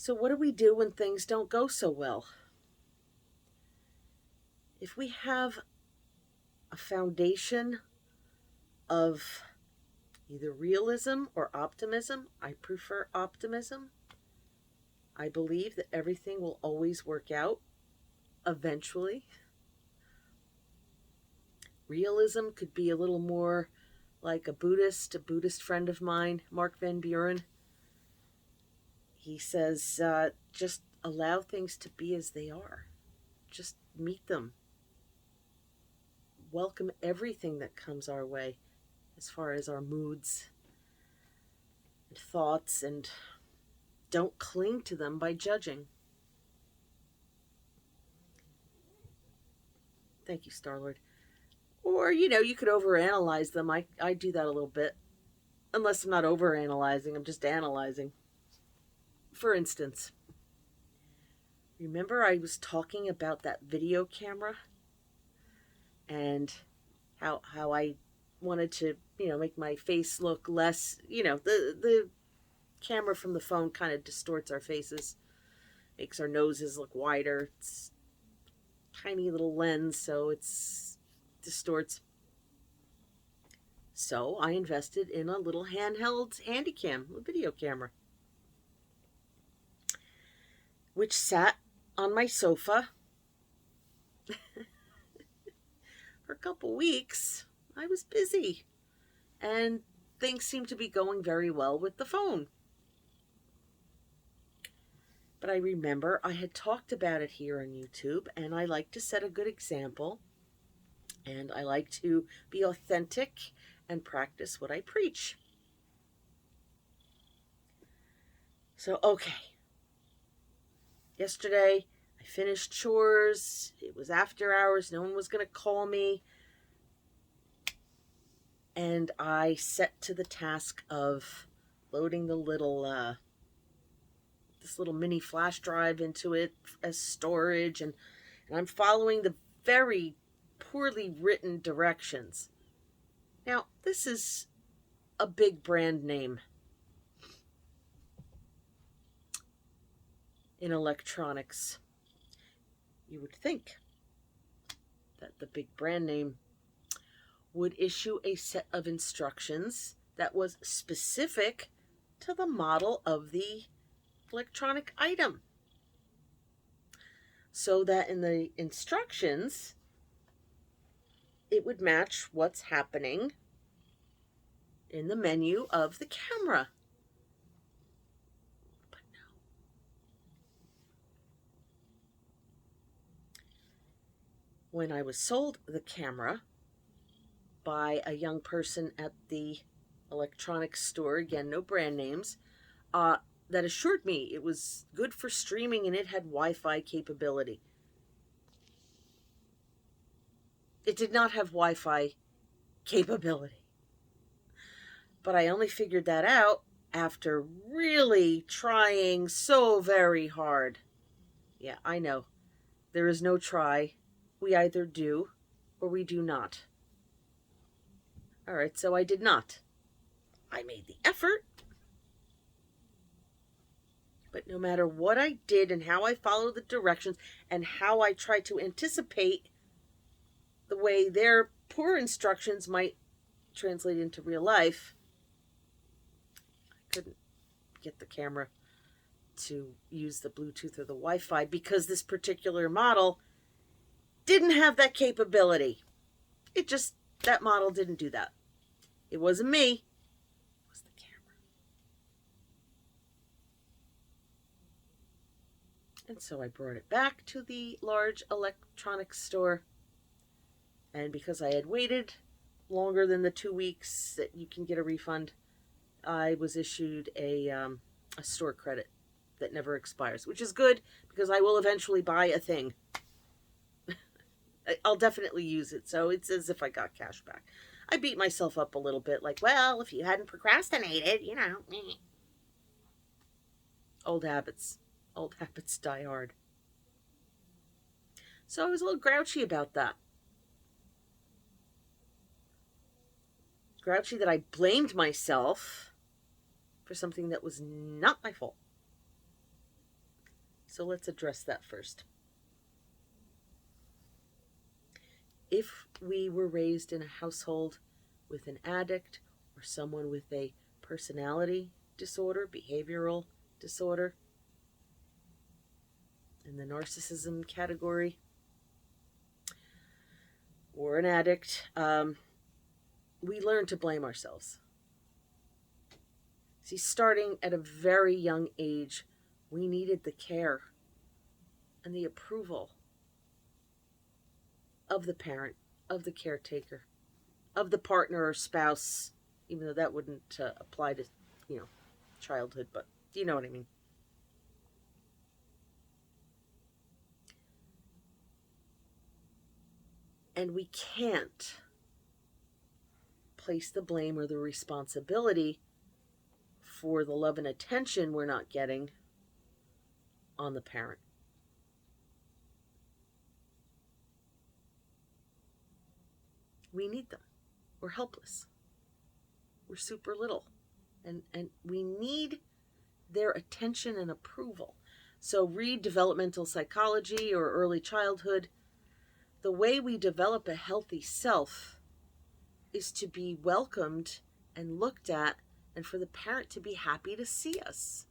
So what do we do when things don't go so well? If we have a foundation of either realism or optimism, I prefer optimism. I believe that everything will always work out eventually. Realism could be a little more like a Buddhist friend of mine, Mark Van Buren. He says, just allow things to be as they are. Just meet them. Welcome everything that comes our way as far as our moods and thoughts, and don't cling to them by judging. Thank you, Starlord. Or, you could overanalyze them. I do that a little bit. Unless I'm not overanalyzing, I'm just analyzing. For instance, remember I was talking about that video camera and how I wanted to, make my face look less, the camera from the phone kind of distorts our faces, makes our noses look wider. It's tiny little lens, so it's distorts. So I invested in a little handheld handycam, a video camera, which sat on my sofa for a couple weeks. I was busy, and things seemed to be going very well with the phone. But I remember I had talked about it here on YouTube, and I like to set a good example, and I like to be authentic and practice what I preach. So, okay. Yesterday, I finished chores. It was after hours. No one was going to call me. And I set to the task of loading the this little mini flash drive into it as storage. And I'm following the very poorly written directions. Now, this is a big brand name in electronics. You would think that the big brand name would issue a set of instructions that was specific to the model of the electronic item, so that in the instructions it would match what's happening in the menu of the camera. But no. When I was sold the camera by a young person at the electronics store, again, no brand names, that assured me it was good for streaming and it had Wi-Fi capability. It did not have Wi-Fi capability. But I only figured that out after really trying so very hard. Yeah, I know. There is no try. We either do or we do not. All right, so I did not. I made the effort. But no matter what I did and how I followed the directions and how I tried to anticipate the way their poor instructions might translate into real life, I couldn't get the camera to use the Bluetooth or the Wi-Fi because this particular model didn't have that capability. That model didn't do that. It wasn't me. It was the camera. And so I brought it back to the large electronics store. And because I had waited longer than the 2 weeks that you can get a refund, I was issued a store credit that never expires, which is good because I will eventually buy a thing. I'll definitely use it, so it's as if I got cash back. I beat myself up a little bit, like, well, if you hadn't procrastinated, Old habits. Old habits die hard. So I was a little grouchy about that. Grouchy that I blamed myself for something that was not my fault. So let's address that first. If we were raised in a household with an addict or someone with a personality disorder, behavioral disorder, in the narcissism category, or an addict, we learn to blame ourselves. See, starting at a very young age, we needed the care and the approval of the parent, of the caretaker, of the partner or spouse, even though that wouldn't apply to, childhood, but you know what I mean. And we can't place the blame or the responsibility for the love and attention we're not getting on the parent. We need them. We're helpless. We're super little. And we need their attention and approval. So read developmental psychology or early childhood. The way we develop a healthy self is to be welcomed and looked at, and for the parent to be happy to see us.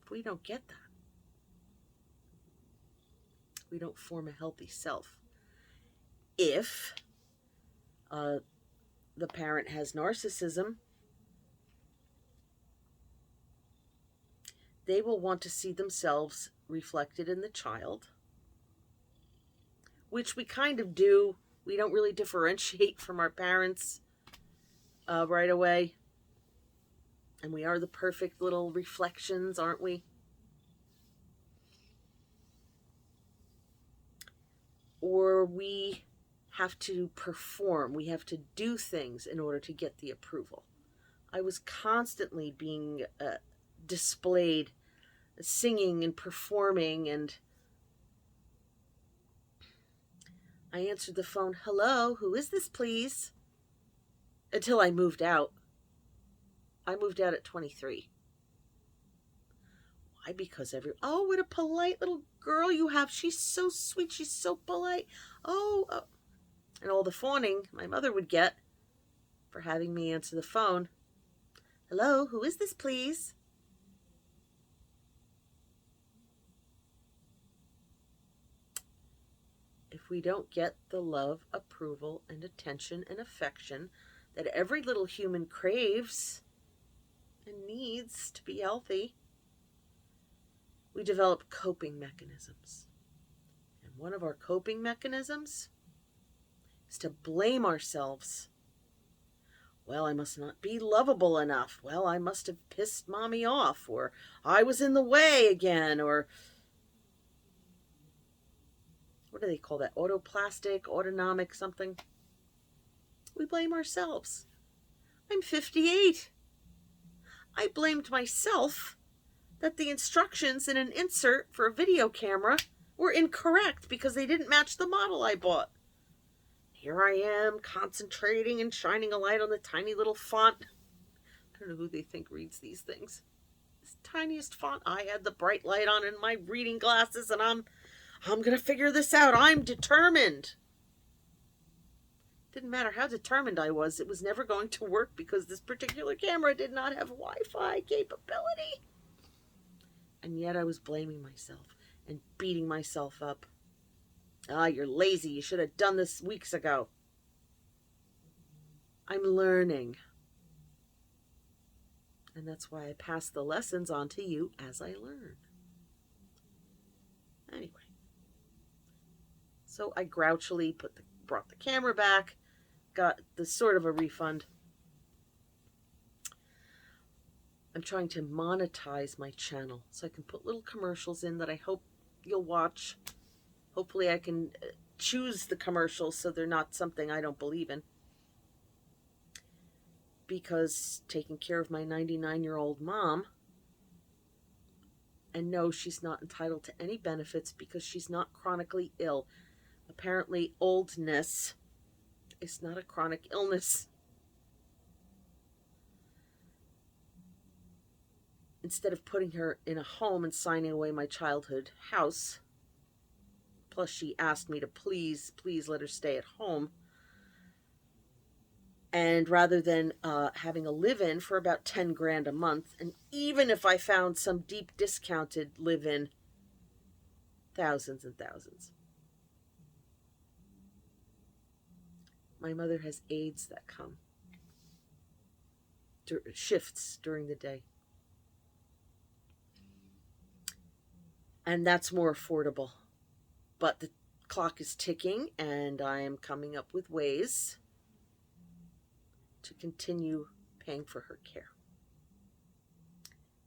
If we don't get that, we don't form a healthy self. If the parent has narcissism, they will want to see themselves reflected in the child, which we kind of do. We don't really differentiate from our parents right away. And we are the perfect little reflections, aren't we? Or we have to perform. We have to do things in order to get the approval. I was constantly being displayed, singing and performing, and I answered the phone, "Hello, who is this, please?" Until I moved out. I moved out at 23. Why? Because oh, what a polite little girl you have. She's so sweet. She's so polite. Oh. And all the fawning my mother would get for having me answer the phone. "Hello, who is this, please?" If we don't get the love, approval, and attention and affection that every little human craves and needs to be healthy, we develop coping mechanisms. And one of our coping mechanisms is to blame ourselves. Well, I must not be lovable enough. Well, I must have pissed mommy off, or I was in the way again, or what do they call that? Autoplastic, autonomic something. We blame ourselves. I'm 58. I blamed myself that the instructions in an insert for a video camera were incorrect because they didn't match the model I bought. Here I am, concentrating and shining a light on the tiny little font. I don't know who they think reads these things. This tiniest font. I had the bright light on in my reading glasses, and I'm going to figure this out. I'm determined. Didn't matter how determined I was, it was never going to work because this particular camera did not have Wi-Fi capability. And yet I was blaming myself and beating myself up. Ah, you're lazy. You should have done this weeks ago. I'm learning. And that's why I pass the lessons on to you as I learn. Anyway. So I grouchily brought the camera back, got the sort of a refund. I'm trying to monetize my channel so I can put little commercials in that I hope you'll watch. Hopefully I can choose the commercials so they're not something I don't believe in. Because taking care of my 99-year-old mom, and no, she's not entitled to any benefits because she's not chronically ill. Apparently, oldness is not a chronic illness. instead of putting her in a home and signing away my childhood house, plus she asked me to please let her stay at home, and rather than having a live-in for about 10 grand a month, and even if I found some deep discounted live-in, thousands and thousands. My mother has aides that come, shifts during the day. And that's more affordable. But the clock is ticking, and I am coming up with ways to continue paying for her care.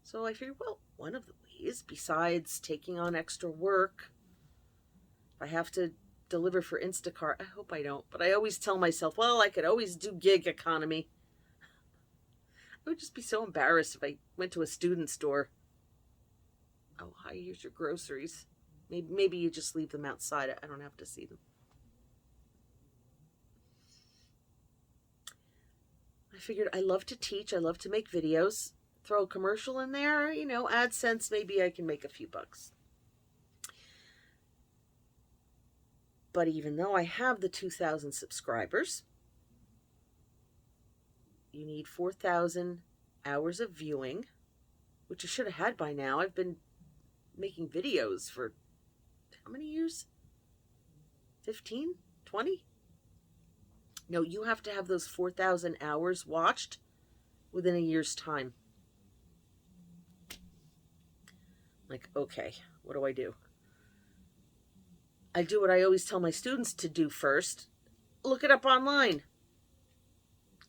So I figured, well, one of the ways, besides taking on extra work, if I have to deliver for Instacart, I hope I don't, but I always tell myself, well, I could always do gig economy. I would just be so embarrassed if I went to a student store. Oh, hi, here's your groceries. Maybe you just leave them outside. I don't have to see them. I figured I love to teach. I love to make videos. Throw a commercial in there, AdSense, maybe I can make a few bucks. But even though I have the 2,000 subscribers, you need 4,000 hours of viewing, which I should have had by now. I've been making videos for how many years? 15? 20? No, you have to have those 4,000 hours watched within a year's time. Like, okay, what do I do? I do what I always tell my students to do first. Look it up online.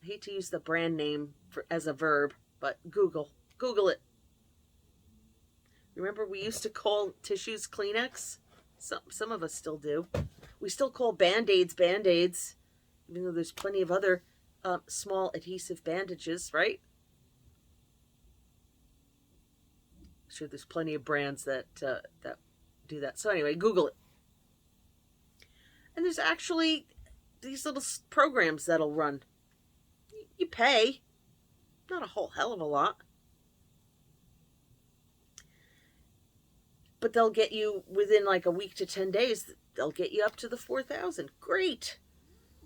I hate to use the brand name as a verb, but Google it. Remember we used to call tissues Kleenex? Some of us still do. We still call Band-Aids Band-Aids, even though there's plenty of other small adhesive bandages, right? I'm sure there's plenty of brands that do that. So anyway, Google it. And there's actually these little programs that'll run. You pay, not a whole hell of a lot, but they'll get you within like a week to 10 days. They'll get you up to the 4,000. Great.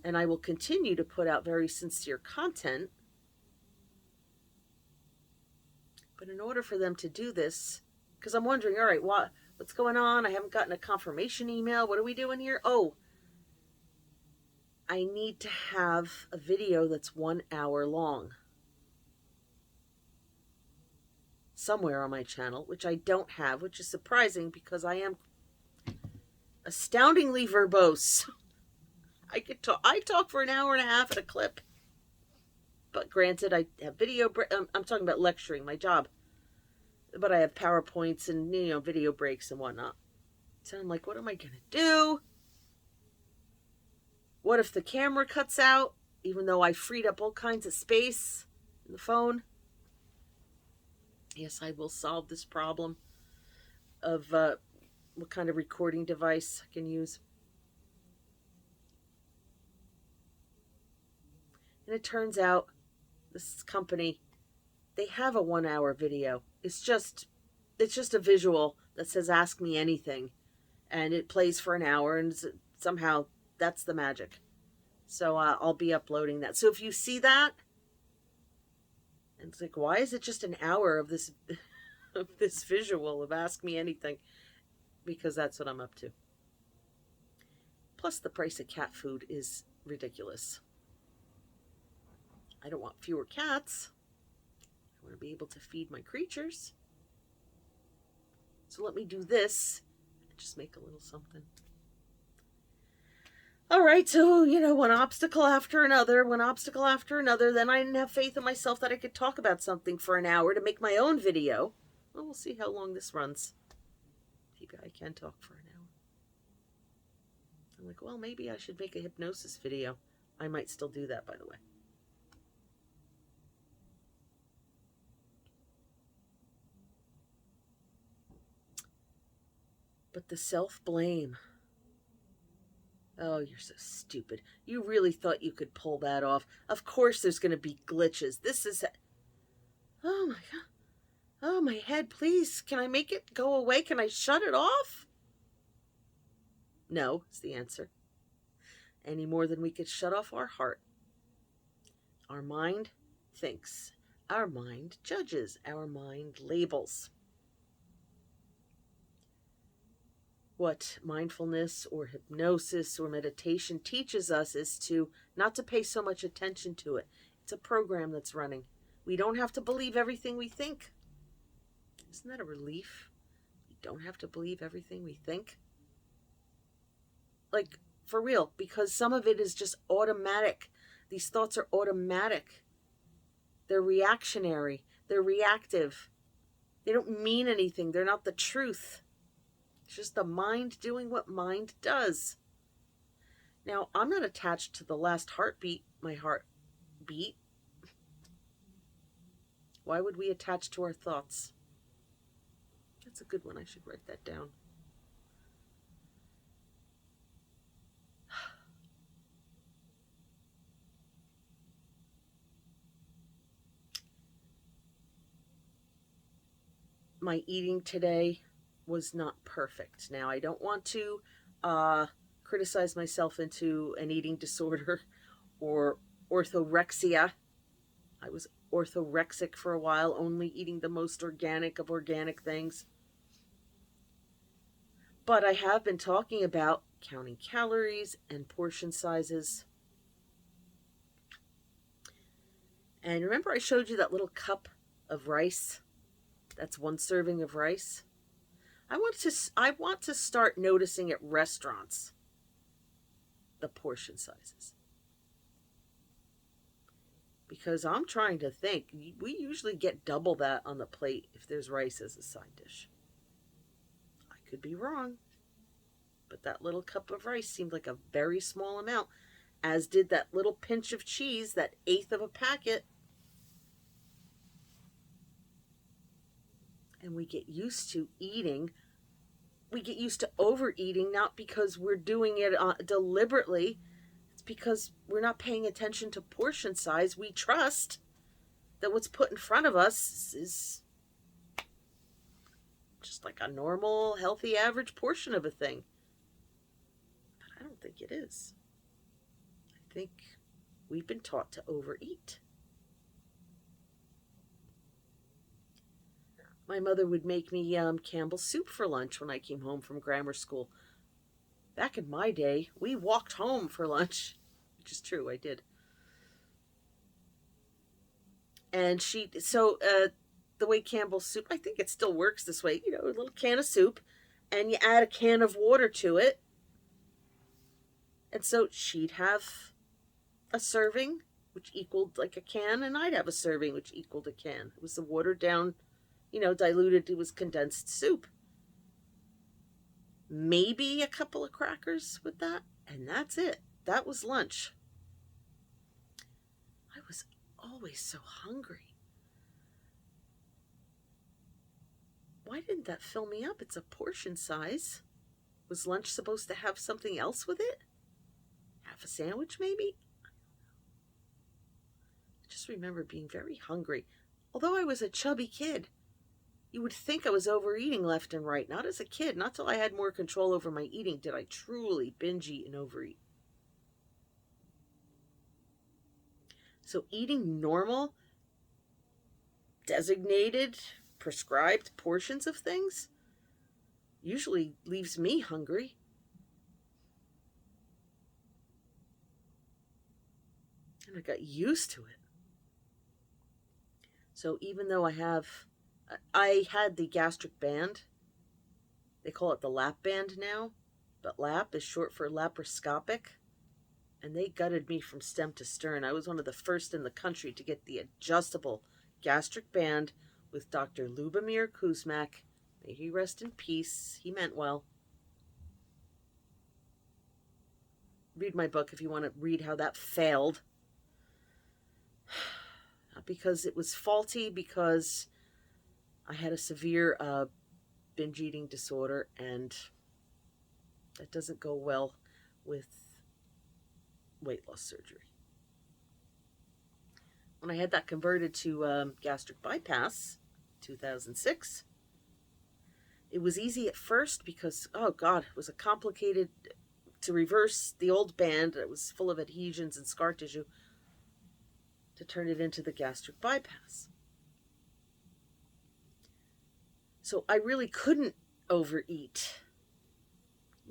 And I will continue to put out very sincere content. But in order for them to do this, because I'm wondering, all right, what's going on? I haven't gotten a confirmation email. What are we doing here? Oh, I need to have a video that's 1 hour long somewhere on my channel, which I don't have, which is surprising because I am astoundingly verbose. I talk for an hour and a half at a clip. But granted, I have video. I'm talking about lecturing, my job. But I have PowerPoints and video breaks and whatnot. So I'm like, what am I gonna do? What if the camera cuts out, even though I freed up all kinds of space in the phone? Yes, I will solve this problem of what kind of recording device I can use. And it turns out this company, they have a 1 hour video. It's just a visual that says ask me anything, and it plays for an hour, and somehow that's the magic. So I'll be uploading that. So if you see that, and it's like, why is it just an hour of this visual of ask me anything? Because that's what I'm up to. Plus the price of cat food is ridiculous. I don't want fewer cats. I want to be able to feed my creatures. So let me do this and just make a little something. All right, so, one obstacle after another, then I didn't have faith in myself that I could talk about something for an hour to make my own video. Well, we'll see how long this runs. Maybe I can talk for an hour. I'm like, well, maybe I should make a hypnosis video. I might still do that, by the way. But the self-blame. Oh, you're so stupid. You really thought you could pull that off. Of course there's going to be glitches. This is... Oh my head, please. Can I make it go away? Can I shut it off? No, is the answer. Any more than we could shut off our heart. Our mind thinks. Our mind judges. Our mind labels. What mindfulness or hypnosis or meditation teaches us is to not to pay so much attention to it. It's a program that's running. We don't have to believe everything we think. Isn't that a relief? We don't have to believe everything we think. Like, for real, because some of it is just automatic. These thoughts are automatic. They're reactionary. They're reactive. They don't mean anything. They're not the truth. It's just the mind doing what mind does. Now, I'm not attached to the last heartbeat my heart beat. Why would we attach to our thoughts? That's a good one. I should write that down. My eating today was not perfect. Now, I don't want to criticize myself into an eating disorder or orthorexia. I was orthorexic for a while, only eating the most organic of organic things. But I have been talking about counting calories and portion sizes. And remember I showed you that little cup of rice? That's one serving of rice. I want to start noticing at restaurants the portion sizes. Because I'm trying to think. We usually get double that on the plate if there's rice as a side dish. I could be wrong. But that little cup of rice seemed like a very small amount, as did that little pinch of cheese, that eighth of a packet. And we get used to eating. We get used to overeating, not because we're doing it deliberately. It's because we're not paying attention to portion size. We trust that what's put in front of us is just like a normal, healthy, average portion of a thing. But I don't think it is. I think we've been taught to overeat. My mother would make me Campbell's soup for lunch when I came home from grammar school. Back in my day, we walked home for lunch, which is true, I did. And the way Campbell's soup, I think it still works this way, a little can of soup, and you add a can of water to it. And so she'd have a serving, which equaled like a can, and I'd have a serving, which equaled a can. It was the watered down, diluted, it was condensed soup. Maybe a couple of crackers with that, and that's it. That was lunch. I was always so hungry. Why didn't that fill me up? It's a portion size. Was lunch supposed to have something else with it? Half a sandwich, maybe? I just remember being very hungry. Although I was a chubby kid, you would think I was overeating left and right. Not as a kid. Not till I had more control over my eating did I truly binge eat and overeat. So eating normal, designated, prescribed portions of things usually leaves me hungry. And I got used to it. So even though I had the gastric band. They call it the lap band now, but lap is short for laparoscopic, and they gutted me from stem to stern. I was one of the first in the country to get the adjustable gastric band with Dr. Lubomir Kuzmak. May he rest in peace. He meant well. Read my book if you want to read how that failed. Not because it was faulty, because I had a severe binge eating disorder, and that doesn't go well with weight loss surgery. When I had that converted to gastric bypass, 2006. It was easy at first because, oh God, it was a complicated to reverse the old band that was full of adhesions and scar tissue to turn it into the gastric bypass. So I really couldn't overeat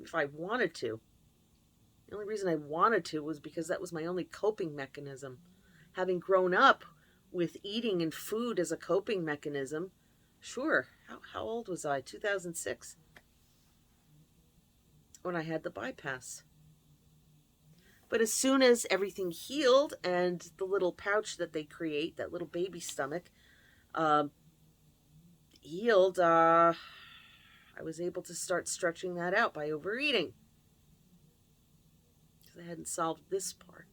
if I wanted to. The only reason I wanted to was because that was my only coping mechanism. Having grown up with eating and food as a coping mechanism, sure, how old was I? 2006, when I had the bypass. But as soon as everything healed and the little pouch that they create, that little baby stomach, healed, I was able to start stretching that out by overeating. Because I hadn't solved this part.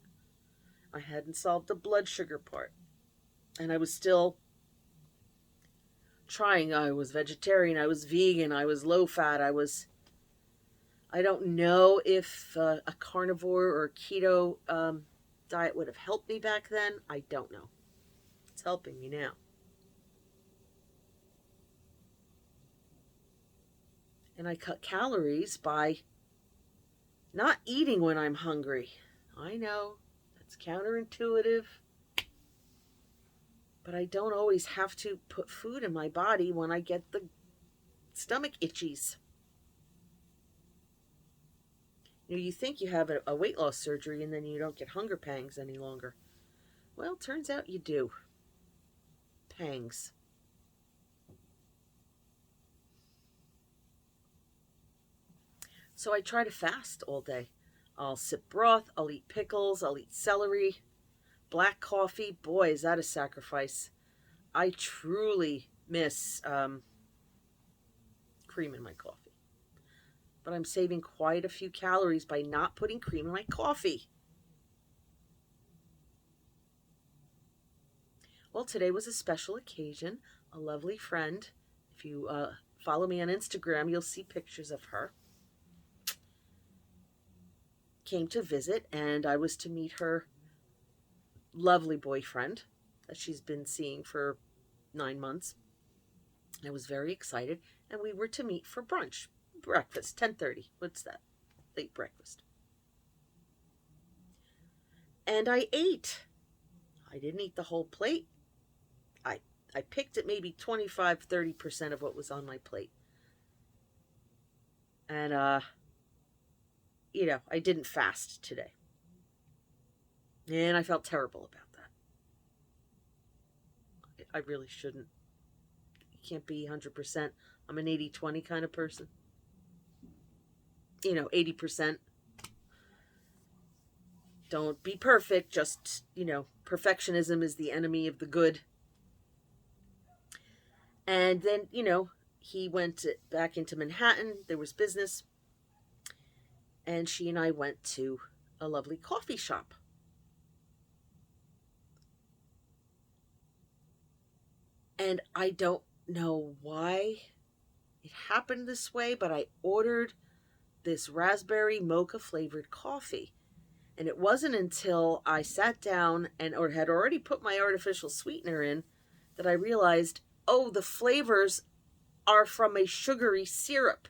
I hadn't solved the blood sugar part. And I was still trying. I was vegetarian, I was vegan, I was low fat, I don't know if a carnivore or a keto diet would have helped me back then. I don't know. It's helping me now. And I cut calories by not eating when I'm hungry. I know, that's counterintuitive. But I don't always have to put food in my body when I get the stomach itchies. You think you have a weight loss surgery and then you don't get hunger pangs any longer. Well, turns out you do. Pangs. So I try to fast all day. I'll sip broth, I'll eat pickles, I'll eat celery. Black coffee, boy, is that a sacrifice. I truly miss cream in my coffee. But I'm saving quite a few calories by not putting cream in my coffee. Well, today was a special occasion. A lovely friend, if you follow me on Instagram, you'll see pictures of her, came to visit, and I was to meet her lovely boyfriend that she's been seeing for 9 months. I was very excited, and we were to meet for breakfast, 10:30. What's that? Late breakfast. And I ate. I didn't eat the whole plate. I picked at maybe 25-30% of what was on my plate. And, I didn't fast today. And I felt terrible about that. I really shouldn't. You can't be 100%. I'm an 80-20 kind of person. 80%. Don't be perfect. Just, perfectionism is the enemy of the good. And then, he went back into Manhattan. There was business. And she and I went to a lovely coffee shop. And I don't know why it happened this way, but I ordered this raspberry mocha flavored coffee. And it wasn't until I sat down or had already put my artificial sweetener in that I realized, oh, the flavors are from a sugary syrup.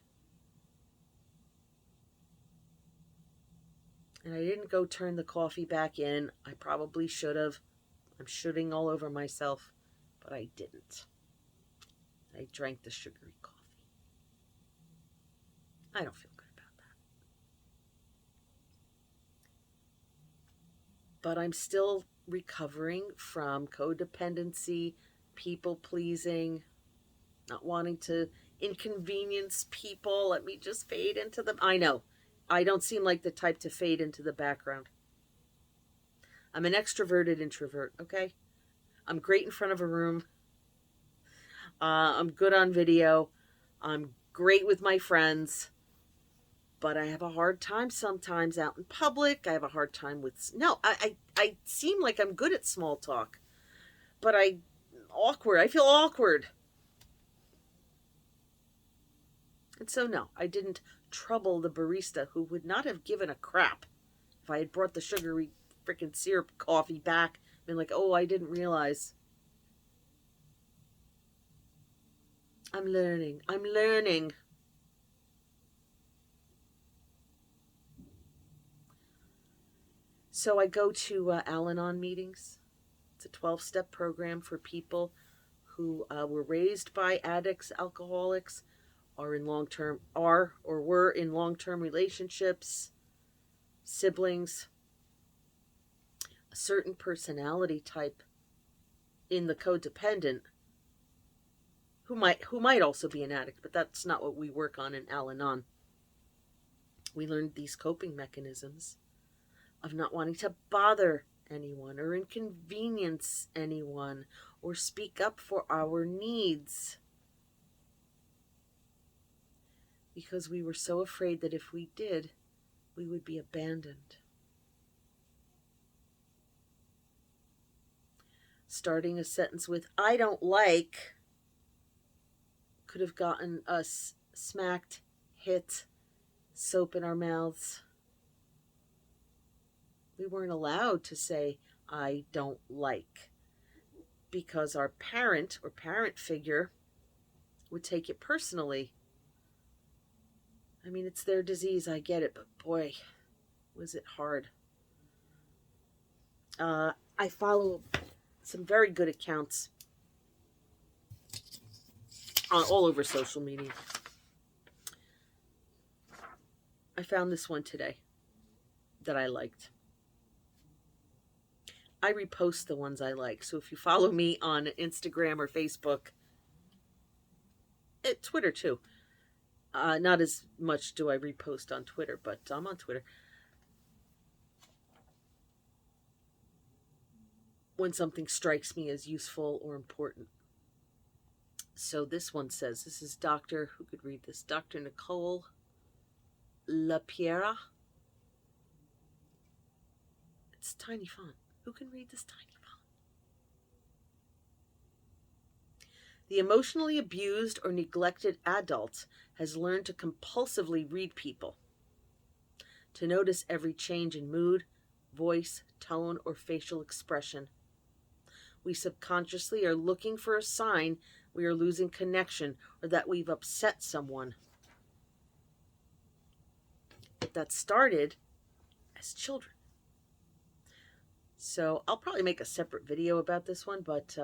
And I didn't go turn the coffee back in. I probably should have. I'm shooting all over myself, but I didn't. I drank the sugary coffee. I don't feel good about that. But I'm still recovering from codependency, people pleasing, not wanting to inconvenience people. Let me just fade into them. I know. I don't seem like the type to fade into the background. I'm an extroverted introvert, okay? I'm great in front of a room. I'm good on video. I'm great with my friends. But I have a hard time sometimes out in public. I have a hard time with... No, I seem like I'm good at small talk. But I feel awkward. And so no, I didn't trouble the barista, who would not have given a crap if I had brought the sugary freaking syrup coffee back. Been like, oh, I didn't realize. I'm learning. I'm learning. So I go to Al-Anon meetings. It's a 12-step program for people who were raised by addicts, alcoholics, are in long-term, are or were in long-term relationships, siblings, a certain personality type in the codependent who might also be an addict, but that's not what we work on in Al-Anon. We learned these coping mechanisms of not wanting to bother anyone or inconvenience anyone or speak up for our needs, because we were so afraid that if we did, we would be abandoned. Starting a sentence with "I don't like" could have gotten us smacked, hit, soap in our mouths. We weren't allowed to say "I don't like," because our parent or parent figure would take it personally. I mean, it's their disease, I get it, but boy, was it hard. I follow some very good accounts all over social media. I found this one today that I liked. I repost the ones I like. So if you follow me on Instagram or Facebook, Twitter too. Not as much do I repost on Twitter, but I'm on Twitter. When something strikes me as useful or important. So this one says, this is Dr. Who could read this? Dr. Nicole LaPiera. It's tiny font. Who can read this tiny font? The emotionally abused or neglected adult has learned to compulsively read people, to notice every change in mood, voice, tone, or facial expression. We subconsciously are looking for a sign we are losing connection or that we've upset someone. But that started as children. So I'll probably make a separate video about this one, but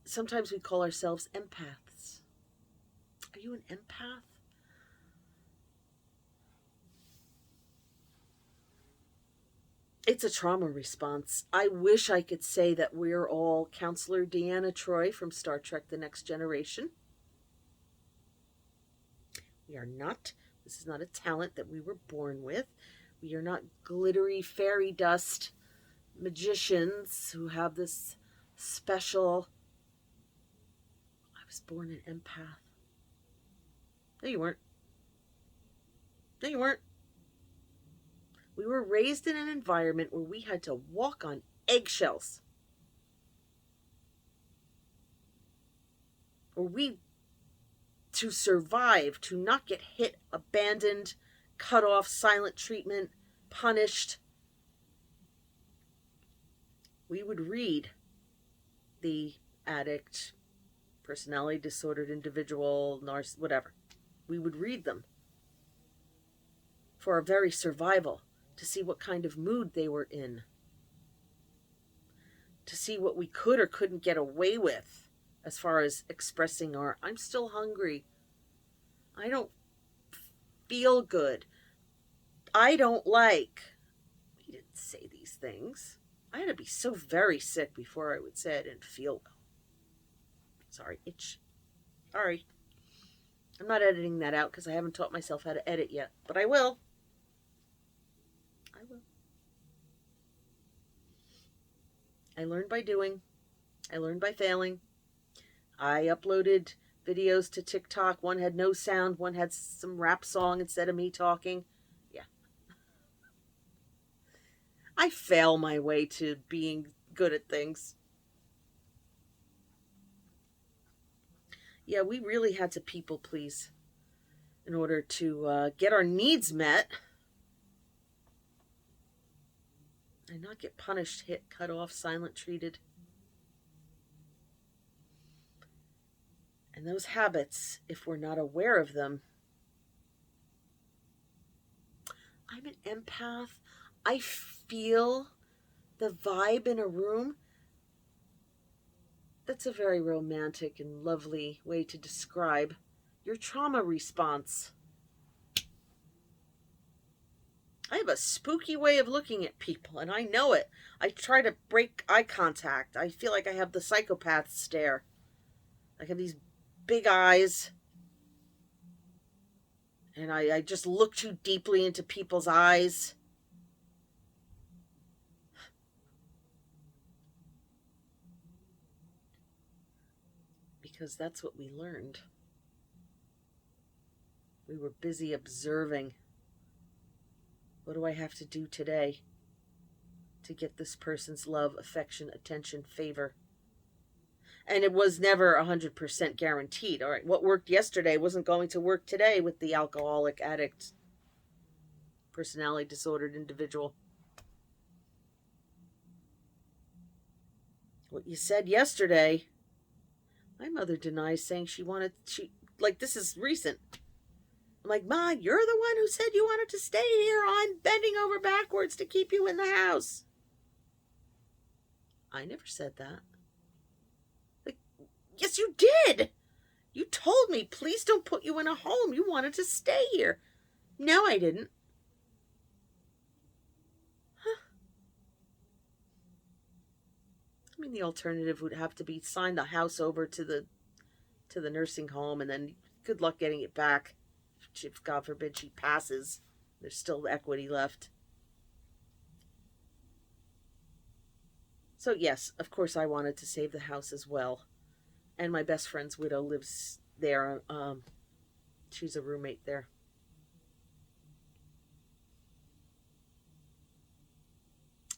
sometimes we call ourselves empaths. Are you an empath? It's a trauma response. I wish I could say that we're all Counselor Deanna Troi from Star Trek The Next Generation. We are not. This is not a talent that we were born with. We are not glittery fairy dust magicians who have this special... I was born an empath. No, you weren't. No, you weren't. We were raised in an environment where we had to walk on eggshells. To survive, to not get hit, abandoned, cut off, silent treatment, punished, we would read the addict, personality disordered individual, whatever. We would read them for our very survival, to see what kind of mood they were in, to see what we could or couldn't get away with as far as expressing our "I'm still hungry, I don't feel good, I don't like." We didn't say these things. I had to be so very sick before I would say I didn't feel well. Sorry, itch. Sorry. I'm not editing that out because I haven't taught myself how to edit yet, but I will. I will. I learned by doing. I learned by failing. I uploaded videos to TikTok. One had no sound. One had some rap song instead of me talking. Yeah. I fail my way to being good at things. Yeah, we really had to people please in order to get our needs met and not get punished, hit, cut off, silent treated. And those habits, if we're not aware of them, I'm an empath. I feel the vibe in a room. That's a very romantic and lovely way to describe your trauma response. I have a spooky way of looking at people, and I know it. I try to break eye contact. I feel like I have the psychopath stare. I have these big eyes, and I just look too deeply into people's eyes. Because that's what we learned. We were busy observing. What do I have to do today to get this person's love, affection, attention, favor? And it was never 100% guaranteed. All right, what worked yesterday wasn't going to work today with the alcoholic, addict, personality disordered individual. What you said yesterday, my mother denies, saying this is recent. I'm like, Ma, you're the one who said you wanted to stay here. I'm bending over backwards to keep you in the house. I never said that. Like, yes, you did. You told me, please don't put you in a home. You wanted to stay here. No, I didn't. Huh. I mean, the alternative would have to be sign the house over to the nursing home, and then good luck getting it back. If God forbid she passes, there's still equity left. So yes, of course I wanted to save the house as well. And my best friend's widow lives there. She's a roommate there.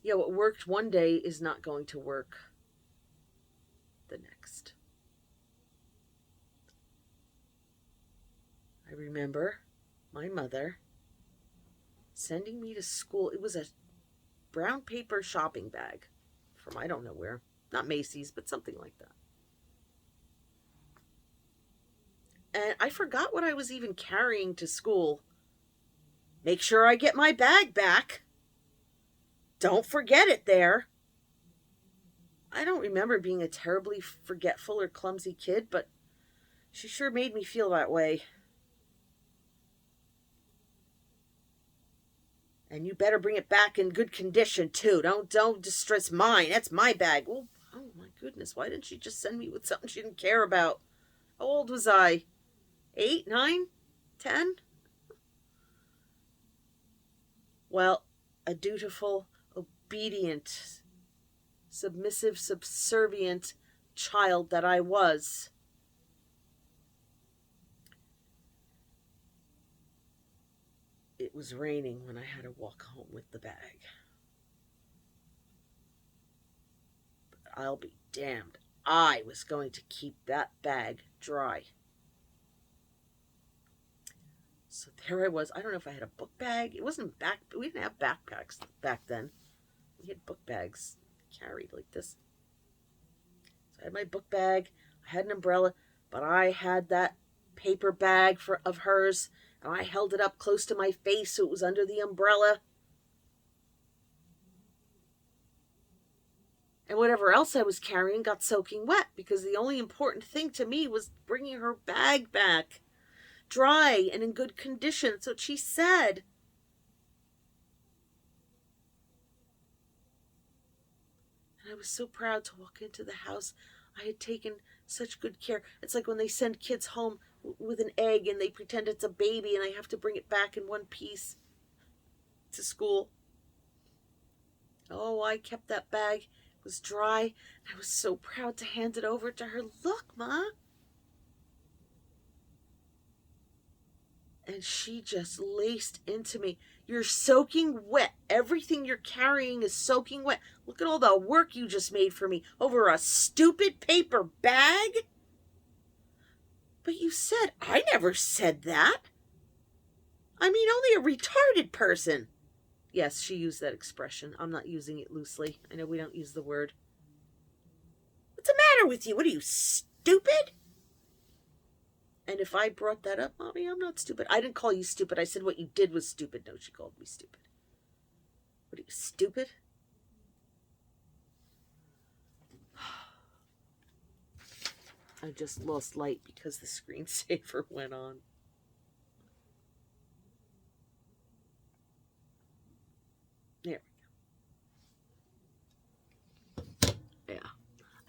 Yeah, what worked one day is not going to work the next. I remember my mother sending me to school. It was a brown paper shopping bag from I don't know where. Not Macy's, but something like that. And I forgot what I was even carrying to school. Make sure I get my bag back. Don't forget it there. I don't remember being a terribly forgetful or clumsy kid, but she sure made me feel that way. And you better bring it back in good condition, too. Don't distress mine. That's my bag. Oh, my goodness. Why didn't she just send me with something she didn't care about? How old was I? 8, 9, 10? Well, a dutiful, obedient, submissive, subservient child that I was. It was raining when I had to walk home with the bag. But I'll be damned. I was going to keep that bag dry. So there I was. I don't know if I had a book bag. It wasn't we didn't have backpacks back then. We had book bags carried like this. So I had my book bag. I had an umbrella, but I had that paper bag of hers, and I held it up close to my face so it was under the umbrella. And whatever else I was carrying got soaking wet, because the only important thing to me was bringing her bag back, dry and in good condition. That's what she said. And I was so proud to walk into the house. I had taken such good care. It's like when they send kids home with an egg and they pretend it's a baby and I have to bring it back in one piece to school. Oh, I kept that bag. It was dry. I was so proud to hand it over to her. Look, Ma. And she just laced into me. You're soaking wet. Everything you're carrying is soaking wet. Look at all the work you just made for me over a stupid paper bag. But you said, I never said that. I mean, only a retarded person. Yes, she used that expression. I'm not using it loosely. I know we don't use the word. What's the matter with you? What are you, stupid? And if I brought that up, Mommy, I'm not stupid. I didn't call you stupid. I said what you did was stupid. No, she called me stupid. What are you, stupid? I just lost light because the screensaver went on. There we go. Yeah.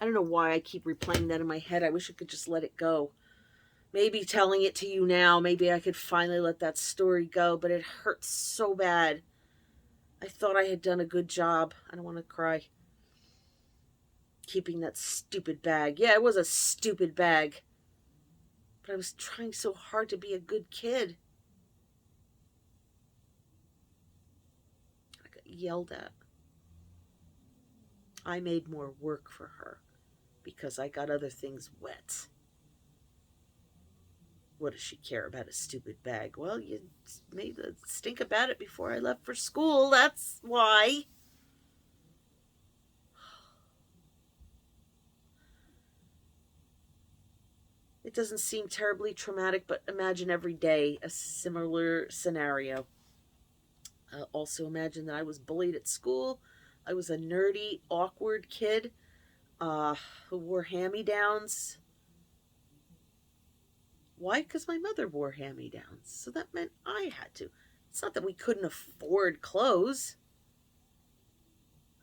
I don't know why I keep replaying that in my head. I wish I could just let it go. Maybe telling it to you now, maybe I could finally let that story go, but it hurts so bad. I thought I had done a good job. I don't want to cry. Keeping that stupid bag. Yeah, it was a stupid bag. But I was trying so hard to be a good kid. I got yelled at. I made more work for her because I got other things wet. What does she care about a stupid bag? Well, you made a stink about it before I left for school. That's why. It doesn't seem terribly traumatic, but imagine every day a similar scenario. Also imagine that I was bullied at school. I was a nerdy, awkward kid who wore hand-me-downs. Why? Because my mother wore hand-me-downs. So that meant I had to. It's not that we couldn't afford clothes.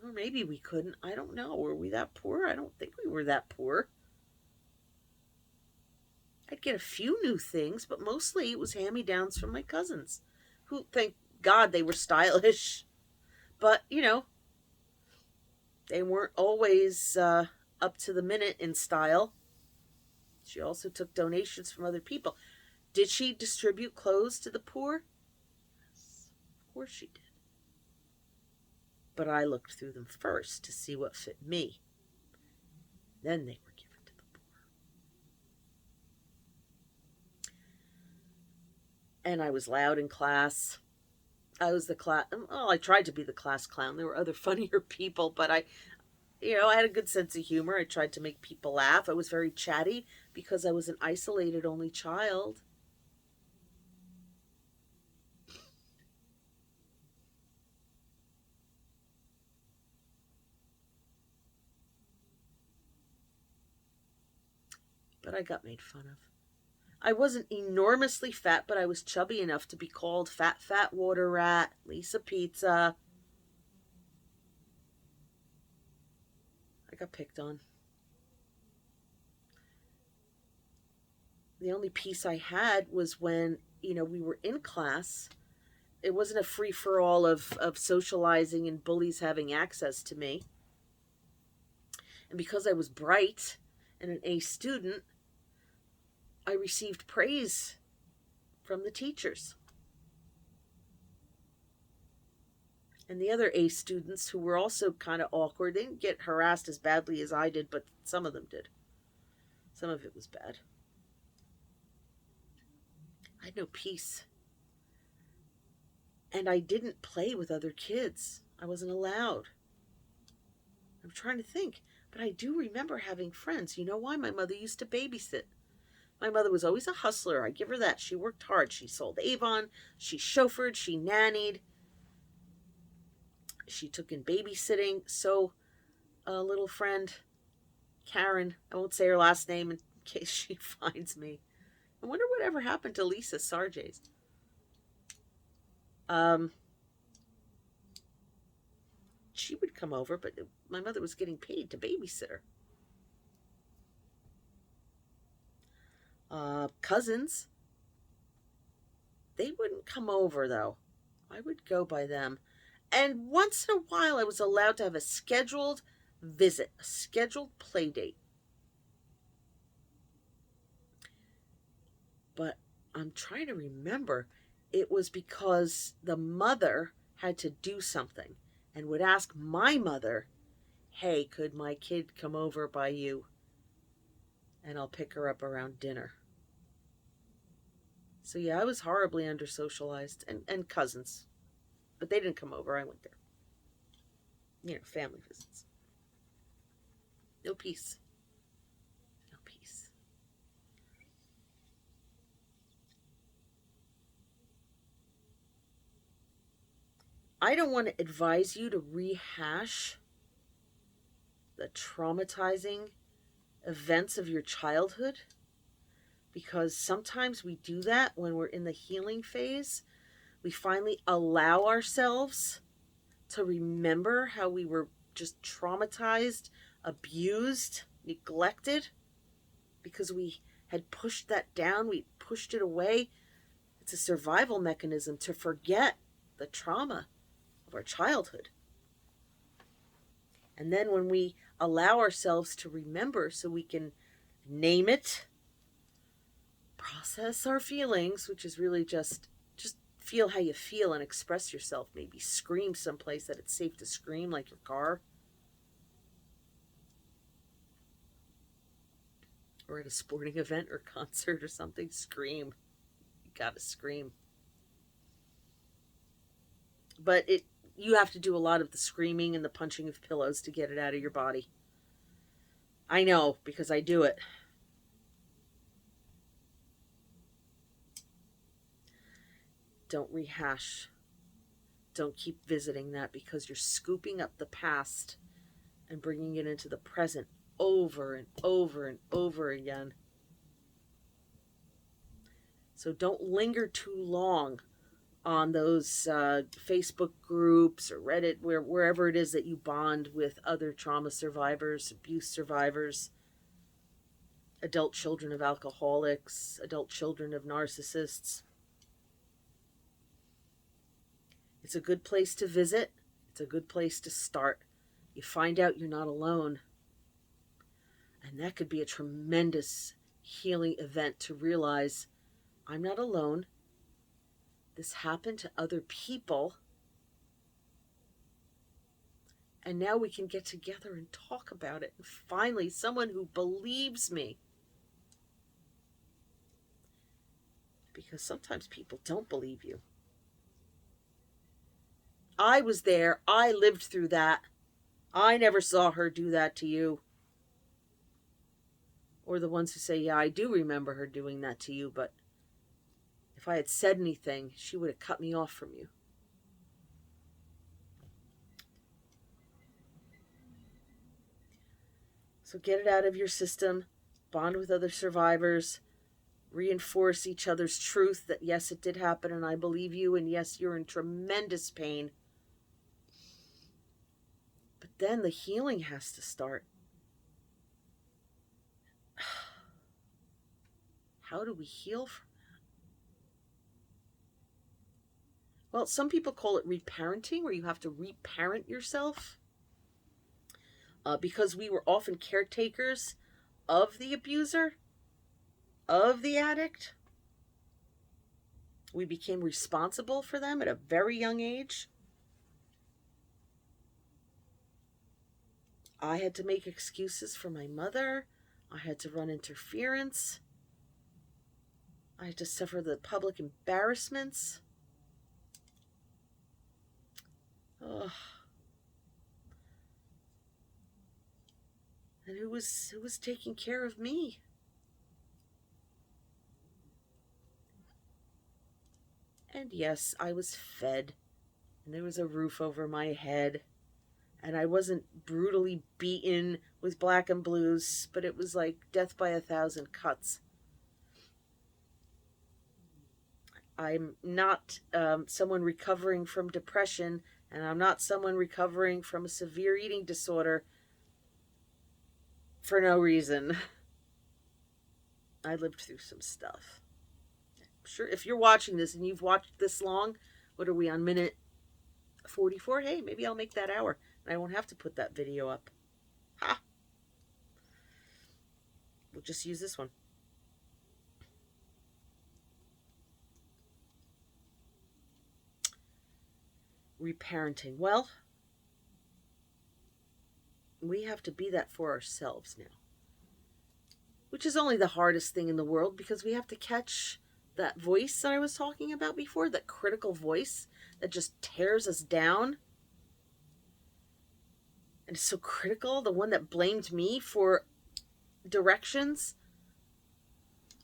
Or maybe we couldn't. I don't know. Were we that poor? I don't think we were that poor. I'd get a few new things, but mostly it was hand-me-downs from my cousins, who, thank God, they were stylish. But, you know, they weren't always up to the minute in style. She also took donations from other people. Did she distribute clothes to the poor? Yes, of course she did. But I looked through them first to see what fit me. Then they were given to the poor. And I was loud in class. I was the class, well, I tried to be the class clown. There were other funnier people, but I had a good sense of humor. I tried to make people laugh. I was very chatty because I was an isolated only child. But I got made fun of. I wasn't enormously fat, but I was chubby enough to be called fat water rat, Lisa Pizza. I got picked on. The only peace I had was when, we were in class. It wasn't a free-for-all of socializing and bullies having access to me. And because I was bright and an A student, I received praise from the teachers. And the other A students who were also kind of awkward, they didn't get harassed as badly as I did, but some of them did. Some of it was bad. I had no peace. And I didn't play with other kids. I wasn't allowed. I'm trying to think, but I do remember having friends. You know why? My mother used to babysit. My mother was always a hustler. I give her that. She worked hard. She sold Avon. She chauffeured. She nannied. She took in babysitting. So a little friend, Karen, I won't say her last name in case she finds me. I wonder whatever happened to Lisa Sarges. She would come over, but my mother was getting paid to babysit her. Cousins, they wouldn't come over though. I would go by them. And once in a while I was allowed to have a scheduled visit, a scheduled play date. But I'm trying to remember. It was because the mother had to do something and would ask my mother, hey, could my kid come over by you? And I'll pick her up around dinner. So yeah, I was horribly under-socialized. And cousins. But they didn't come over. I went there. Family visits. No peace. No peace. I don't want to advise you to rehash the traumatizing events of your childhood, because sometimes we do that when we're in the healing phase. We finally allow ourselves to remember how we were just traumatized, abused, neglected, because we had pushed that down, we pushed it away. It's a survival mechanism to forget the trauma of our childhood. And then when we allow ourselves to remember, so we can name it, process our feelings, which is really just feel how you feel and express yourself. Maybe scream someplace that it's safe to scream, like your car, or at a sporting event or concert or something. Scream. You gotta scream. But you have to do a lot of the screaming and the punching of pillows to get it out of your body. I know, because I do it. Don't rehash. Don't keep visiting that, because you're scooping up the past and bringing it into the present over and over and over again. So don't linger too long on those Facebook groups or Reddit, wherever it is that you bond with other trauma survivors, abuse survivors, adult children of alcoholics, adult children of narcissists. It's a good place to visit. It's a good place to start. You find out you're not alone. And that could be a tremendous healing event, to realize I'm not alone. This happened to other people. And now we can get together and talk about it. And finally, someone who believes me. Because sometimes people don't believe you. I was there. I lived through that. I never saw her do that to you. Or the ones who say, yeah, I do remember her doing that to you, but if I had said anything, she would have cut me off from you. So get it out of your system. Bond with other survivors. Reinforce each other's truth that yes, it did happen and I believe you, and yes, you're in tremendous pain. But then the healing has to start. How do we heal from that? Well, some people call it reparenting, where you have to reparent yourself. Because we were often caretakers of the abuser, of the addict. We became responsible for them at a very young age. I had to make excuses for my mother. I had to run interference. I had to suffer the public embarrassments. Ugh. And who was taking care of me? And yes, I was fed, and there was a roof over my head, and I wasn't brutally beaten with black and blues, but it was like death by 1,000 cuts. I'm not someone recovering from depression, and I'm not someone recovering from a severe eating disorder for no reason. I lived through some stuff. Sure, if you're watching this and you've watched this long, what are we on, minute 44? Hey, maybe I'll make that hour and I won't have to put that video up. Ha! We'll just use this one. Reparenting. Well, we have to be that for ourselves now, which is only the hardest thing in the world, because we have to catch that voice that I was talking about before, that critical voice that just tears us down. And it's so critical, the one that blamed me for directions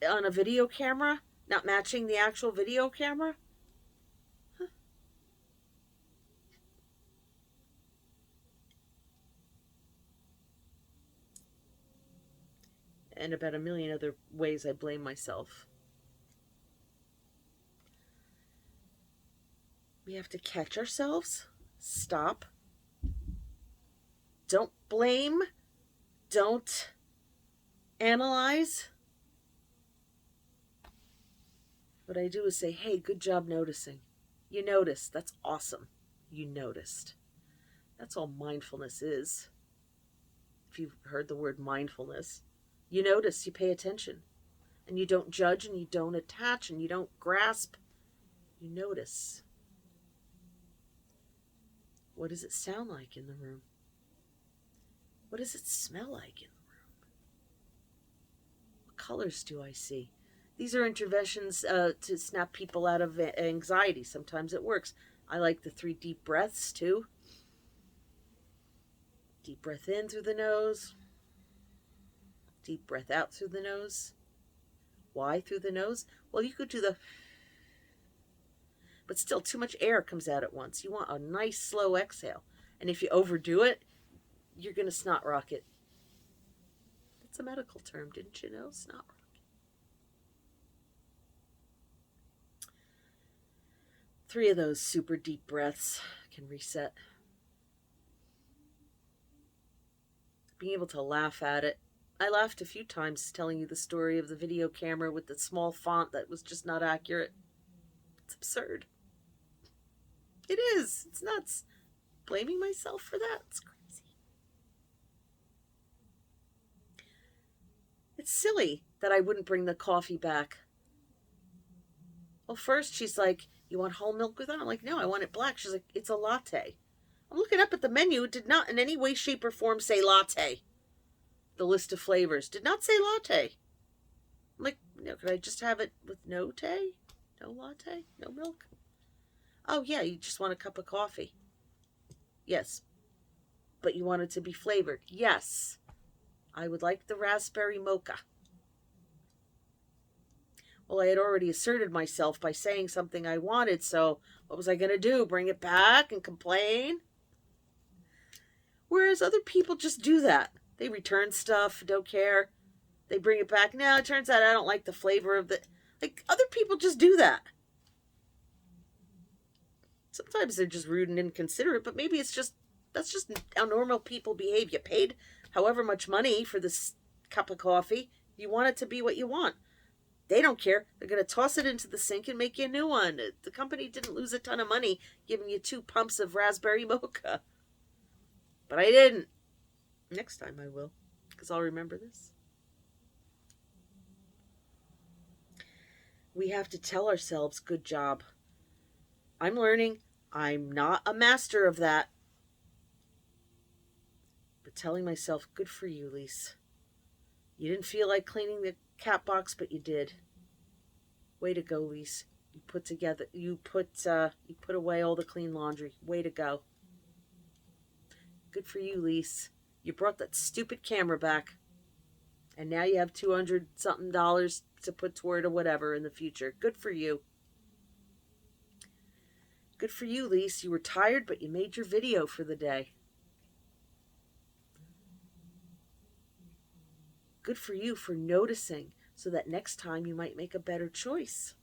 on a video camera not matching the actual video camera. and about a million other ways I blame myself. We have to catch ourselves, stop, don't blame, don't analyze. What I do is say, hey, good job noticing. You noticed. That's awesome. You noticed. That's all mindfulness is. If you've heard the word mindfulness, you notice, you pay attention, and you don't judge, and you don't attach, and you don't grasp. You notice. What does it sound like in the room? What does it smell like in the room? What colors do I see? These are interventions to snap people out of anxiety. Sometimes it works. I like the 3 deep breaths too. Deep breath in through the nose. Deep breath out through the nose. Why through the nose? Well, you could do the... But still, too much air comes out at once. You want a nice, slow exhale. And if you overdo it, you're going to snot rocket. That's a medical term, didn't you know? Snot rocket. Three of those super deep breaths can reset. Being able to laugh at it. I laughed a few times telling you the story of the video camera with the small font that was just not accurate. It's absurd. It is. It's nuts. Blaming myself for that? It's crazy. It's silly that I wouldn't bring the coffee back. Well, first she's like, you want whole milk with it? I'm like, no, I want it black. She's like, it's a latte. I'm looking up at the menu. It did not in any way, shape, or form say latte. The list of flavors did not say latte. I'm like, no, could I just have it with no tea? No latte? No milk? Oh, yeah, you just want a cup of coffee. Yes. But you want it to be flavored. Yes. I would like the raspberry mocha. Well, I had already asserted myself by saying something I wanted, so what was I going to do? Bring it back and complain? Whereas other people just do that. They return stuff, don't care. They bring it back. No, it turns out I don't like the flavor of the... Like, other people just do that. Sometimes they're just rude and inconsiderate, but maybe it's just... That's just how normal people behave. You paid however much money for this cup of coffee. You want it to be what you want. They don't care. They're going to toss it into the sink and make you a new one. The company didn't lose a ton of money giving you 2 pumps of raspberry mocha. But I didn't. Next time I will, because I'll remember this. We have to tell ourselves, good job. I'm learning. I'm not a master of that. But telling myself, good for you, Lise. You didn't feel like cleaning the cat box, but you did. Way to go, Lise. You put away all the clean laundry. Way to go. Good for you, Lise. You brought that stupid camera back. And now you have $200-something to put toward or whatever in the future. Good for you. Good for you, Lise. You were tired, but you made your video for the day. Good for you for noticing so that next time you might make a better choice.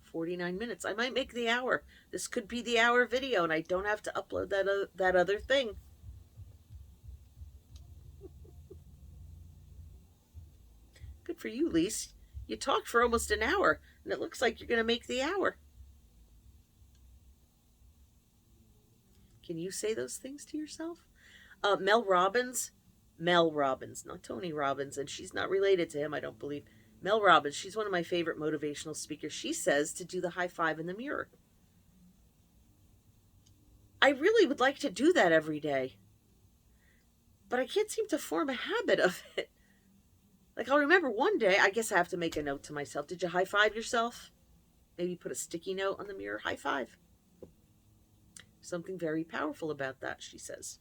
"49 minutes. I might make the hour. This could be the hour video, and I don't have to upload that other thing. Good for you, Lise. You talked for almost an hour, and it looks like you're going to make the hour. Can you say those things to yourself? Mel Robbins, not Tony Robbins, and she's not related to him, I don't believe. Mel Robbins, she's one of my favorite motivational speakers. She says to do the high five in the mirror. I really would like to do that every day, but I can't seem to form a habit of it. Like, I'll remember one day, I guess I have to make a note to myself. Did you high five yourself? Maybe put a sticky note on the mirror. High five. Something very powerful about that, she says.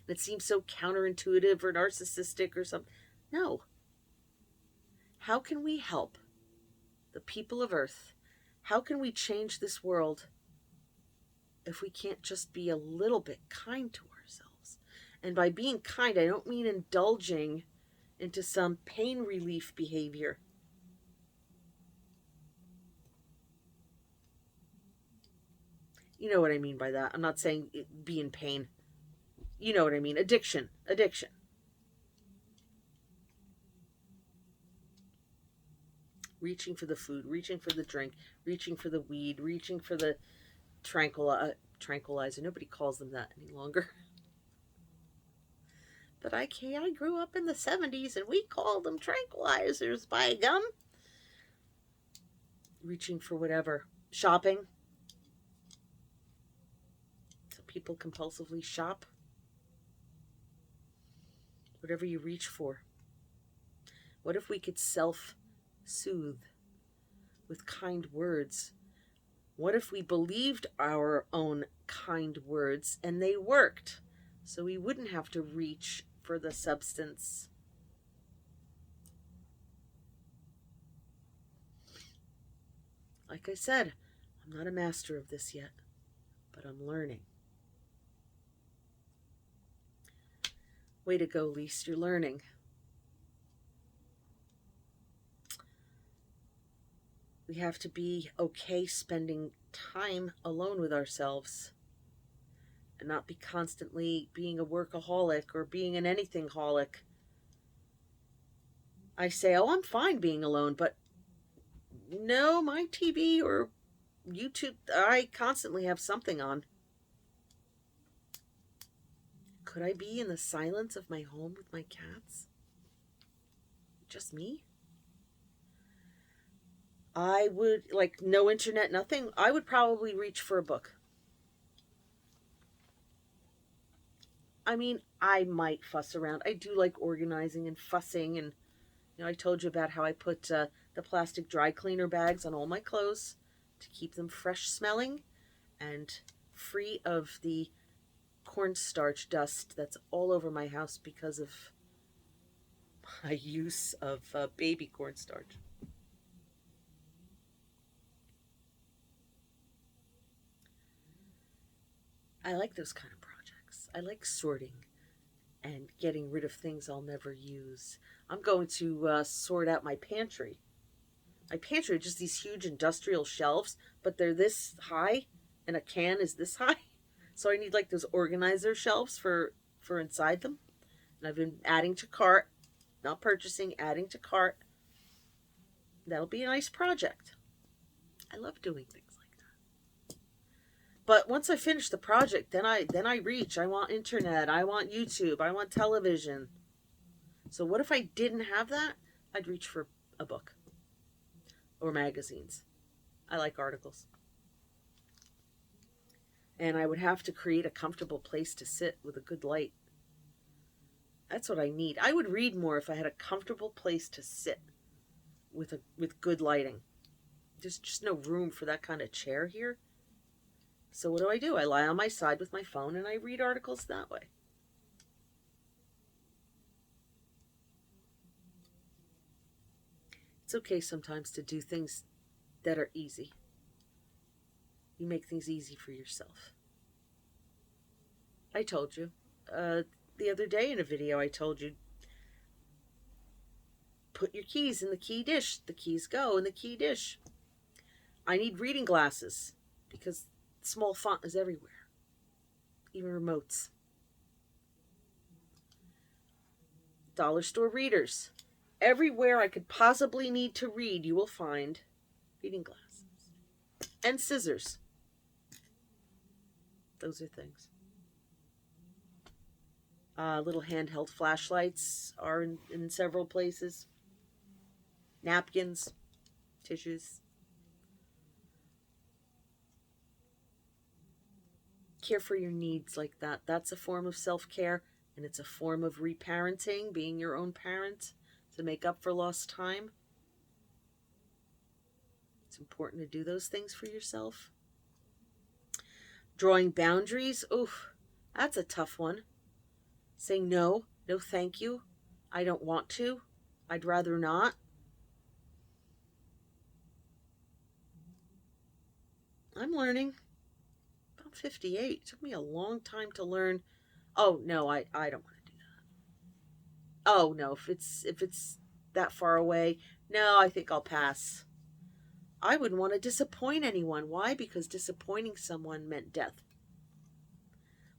And it seems so counterintuitive or narcissistic or something. No. How can we help the people of Earth? How can we change this world if we can't just be a little bit kind to ourselves. And by being kind, I don't mean indulging into some pain relief behavior. You know what I mean by that. I'm not saying be in pain. You know what I mean. Addiction. Reaching for the food, reaching for the drink, reaching for the weed, reaching for the tranquilizer. Nobody calls them that any longer. But I grew up in the 70s and we called them tranquilizers, by gum. Reaching for whatever. Shopping. So people compulsively shop. Whatever you reach for. What if we could self-soothe with kind words? What if we believed our own kind words and they worked? So we wouldn't have to reach for the substance. Like I said, I'm not a master of this yet, but I'm learning. Way to go, Lise, you're learning. We have to be okay spending time alone with ourselves and not be constantly being a workaholic or being an anything-holic. I say, oh, I'm fine being alone, but no, my TV or YouTube, I constantly have something on. Could I be in the silence of my home with my cats? Just me? I would, like, no internet, nothing. I would probably reach for a book. I mean, I might fuss around. I do like organizing and fussing. And, I told you about how I put the plastic dry cleaner bags on all my clothes to keep them fresh smelling and free of the cornstarch dust that's all over my house because of my use of baby cornstarch. I like those kind of projects. I like sorting and getting rid of things I'll never use. I'm going to sort out my pantry. My pantry are just these huge industrial shelves, but they're this high, and a can is this high. So I need like those organizer shelves for inside them. And I've been adding to cart, not purchasing, adding to cart. That'll be a nice project. I love doing things like that. But once I finish the project, then I reach. I want internet. I want YouTube. I want television. So what if I didn't have that? I'd reach for a book or magazines. I like articles. And I would have to create a comfortable place to sit with a good light. That's what I need. I would read more if I had a comfortable place to sit with good lighting. There's just no room for that kind of chair here. So what do? I lie on my side with my phone and I read articles that way. It's okay sometimes to do things that are easy. You make things easy for yourself. I told you. The other day in a video I told you, put your keys in the key dish. The keys go in the key dish. I need reading glasses because small font is everywhere. Even remotes. Dollar store readers. Everywhere I could possibly need to read, you will find reading glasses. And scissors. Those are things. Little handheld flashlights are in several places. Napkins, tissues. Care for your needs like that. That's a form of self-care, and it's a form of reparenting, being your own parent to make up for lost time. It's important to do those things for yourself. Drawing boundaries, oof, that's a tough one. Saying no thank you, I don't want to, I'd rather not. I'm learning. I'm 58. It took me a long time to learn. Oh no, I don't want to do that. Oh no, if it's that far away, no, I think I'll pass. I wouldn't want to disappoint anyone. Why? Because disappointing someone meant death.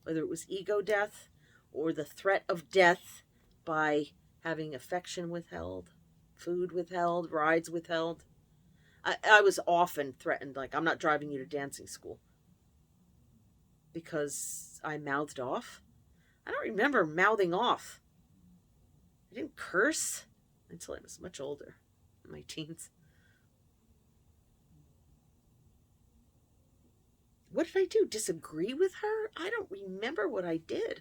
Whether it was ego death or the threat of death by having affection withheld, food withheld, rides withheld. I was often threatened, like, I'm not driving you to dancing school because I mouthed off. I don't remember mouthing off. I didn't curse until I was much older, in my teens. What did I do? Disagree with her? I don't remember what I did.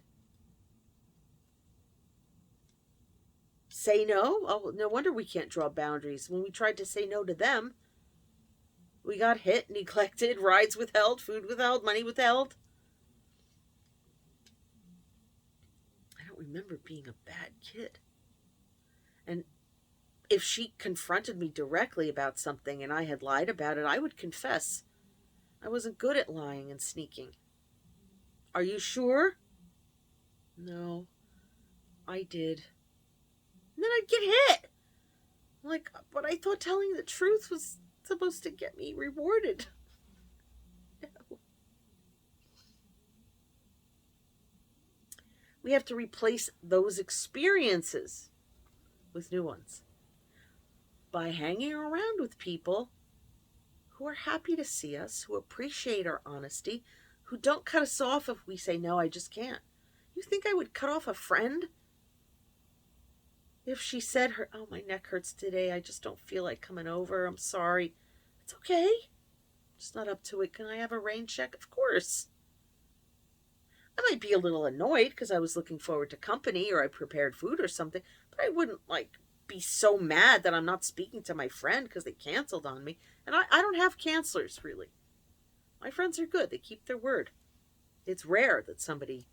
Say no? Oh, no wonder we can't draw boundaries. When we tried to say no to them, we got hit, neglected, rides withheld, food withheld, money withheld. I don't remember being a bad kid. And if she confronted me directly about something and I had lied about it, I would confess. I wasn't good at lying and sneaking. Are you sure? No, I did. And then I'd get hit. Like, but I thought telling the truth was supposed to get me rewarded. No. We have to replace those experiences with new ones by hanging around with people who are happy to see us, who appreciate our honesty, who don't cut us off if we say, no, I just can't. You think I would cut off a friend if she said, oh, my neck hurts today, I just don't feel like coming over, I'm sorry. It's okay. I'm just not up to it. Can I have a rain check? Of course. I might be a little annoyed because I was looking forward to company or I prepared food or something, but I wouldn't be so mad that I'm not speaking to my friend because they canceled on me. And I don't have cancelers, really. My friends are good. They keep their word. It's rare that somebody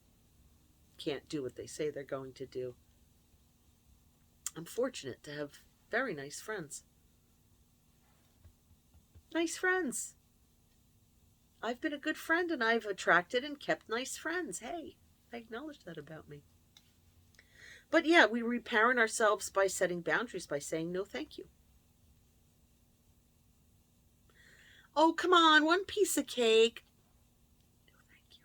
can't do what they say they're going to do. I'm fortunate to have very nice friends. Nice friends. I've been a good friend and I've attracted and kept nice friends. Hey, I acknowledge that about me. But yeah, we reparent ourselves by setting boundaries, by saying no thank you. Oh, come on, one piece of cake. No thank you.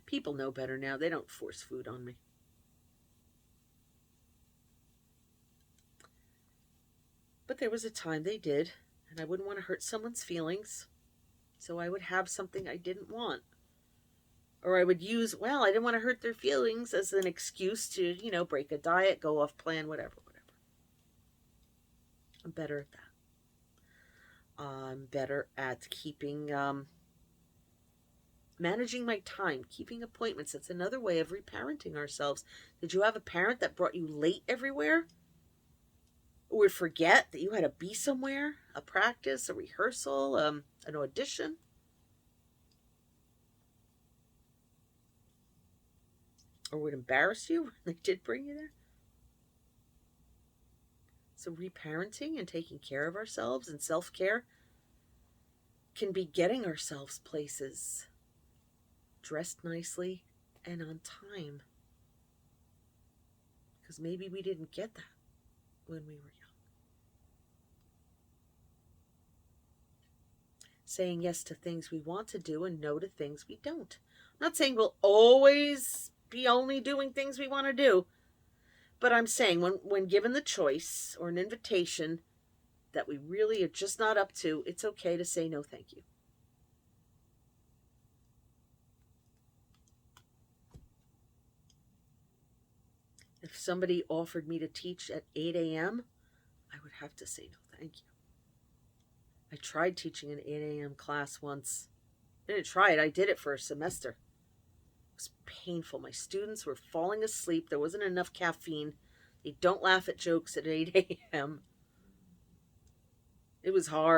People know better now. They don't force food on me. But there was a time they did, and I wouldn't want to hurt someone's feelings, so I would have something I didn't want. Or I would use, I didn't want to hurt their feelings as an excuse to, break a diet, go off plan, whatever. I'm better at that. I'm better at keeping, managing my time, keeping appointments. That's another way of reparenting ourselves. Did you have a parent that brought you late everywhere? Or would forget that you had to be somewhere, a practice, a rehearsal, an audition? Or would embarrass you when they did bring you there? So reparenting and taking care of ourselves and self-care can be getting ourselves places, dressed nicely and on time. Because maybe we didn't get that when we were young. Saying yes to things we want to do and no to things we don't. I'm not saying we'll always be only doing things we want to do, but I'm saying when given the choice or an invitation that we really are just not up to, it's okay to say no thank you. If somebody offered me to teach at 8 a.m., I would have to say no thank you. I tried teaching an 8 a.m. class once. I didn't try it, I did it for a semester. It was painful. My students were falling asleep. There wasn't enough caffeine. They don't laugh at jokes at 8 a.m. It was hard.